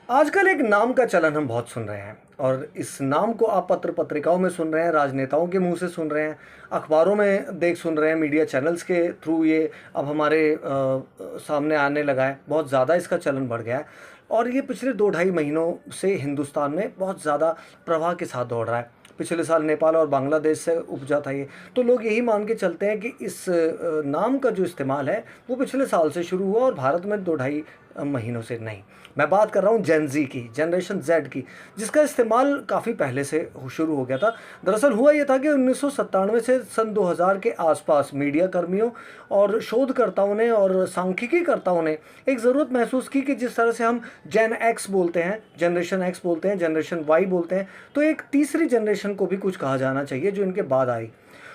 आजकल एक नाम का चलन हम बहुत सुन रहे हैं और इस नाम को आप पत्र पत्रिकाओं में सुन रहे हैं, राजनेताओं के मुंह से सुन रहे हैं, अखबारों में देख सुन रहे हैं, मीडिया चैनल्स के थ्रू ये अब हमारे सामने आने लगा है। बहुत ज़्यादा इसका चलन बढ़ गया है और ये पिछले 2 ढाई महीनों से हिंदुस्तान में बहुत ज़्यादा प्रवाह के साथ दौड़ रहा है। पिछले साल नेपाल और बांग्लादेश से उपजा था ये। तो लोग यही मान के चलते हैं कि इस नाम का जो इस्तेमाल है वो पिछले साल से शुरू हुआ और भारत में 2 ढाई महीनों से नहीं। मैं बात कर रहा हूँ जेन ज़ी की, जनरेशन जेड की, जिसका इस्तेमाल काफ़ी पहले से शुरू हो गया था। दरअसल हुआ ये था कि 1997 से सन 2000 के आसपास मीडिया कर्मियों और शोधकर्ताओं ने और सांख्यिकीकर्ताओं ने एक ज़रूरत महसूस की कि जिस तरह से हम जेन एक्स बोलते हैं, जनरेशन एक्स बोलते हैं, जनरेशन वाई बोलते हैं, तो एक तीसरी जनरेशन को भी कुछ कहा जाना चाहिए जो इनके बाद आई।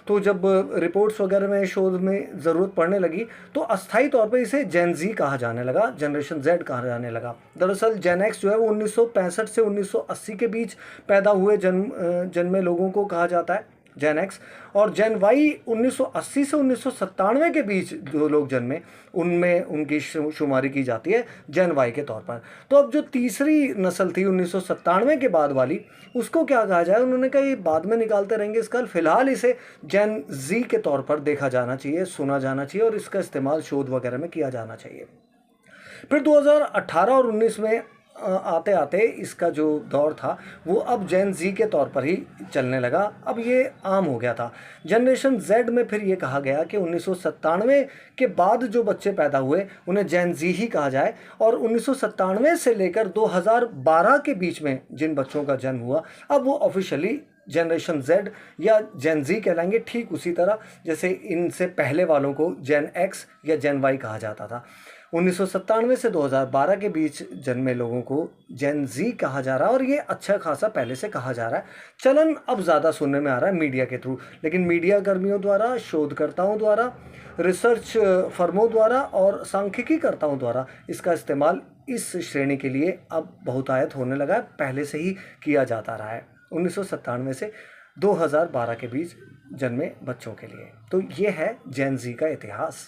तो जब रिपोर्ट्स वगैरह में, शोध में ज़रूरत पड़ने लगी तो अस्थायी तौर पे इसे जेन ज़ी कहा जाने लगा, जनरेशन जेड कहा जाने लगा। दरअसल जेन एक्स जो है वो 1965 से 1980 के बीच पैदा हुए जन्मे लोगों को कहा जाता है, जेन एक्स। और जेन वाई 1980 से 1997 के बीच जो लोग जन्मे उनमें उनकी शुमारी की जाती है जेन वाई के तौर पर। तो अब जो तीसरी नस्ल थी 1997 के बाद वाली, उसको क्या कहा जाए? उन्होंने कहा ये बाद में निकालते रहेंगे इसका, फिलहाल इसे जेन जी के तौर पर देखा जाना चाहिए, सुना जाना चाहिए और इसका इस्तेमाल शोध वगैरह में किया जाना चाहिए। फिर 2018 और 19 में आते आते इसका जो दौर था वो अब जेन जी के तौर पर ही चलने लगा। अब ये आम हो गया था। जनरेशन जेड में फिर ये कहा गया कि 1997 के बाद जो बच्चे पैदा हुए उन्हें जेन जी ही कहा जाए और 1997 से लेकर 2012 के बीच में जिन बच्चों का जन्म हुआ अब वो ऑफिशियली जनरेशन जेड या जेन जी कहलाएंगे, ठीक उसी तरह जैसे इनसे पहले वालों को जेन एक्स या जेन वाई कहा जाता था। 1997 से 2012 के बीच जन्मे लोगों को जेन जी कहा जा रहा है और ये अच्छा खासा पहले से कहा जा रहा है। चलन अब ज़्यादा सुनने में आ रहा है मीडिया के थ्रू, लेकिन मीडिया कर्मियों द्वारा, शोधकर्ताओं द्वारा, रिसर्च फर्मों द्वारा और सांख्यिकीकर्ताओं द्वारा इसका इस्तेमाल इस श्रेणी के लिए अब बहुतायत होने लगा है, पहले से ही किया जाता रहा है 1997 से 2012 के बीच जन्मे बच्चों के लिए। तो ये है जेन जी का इतिहास।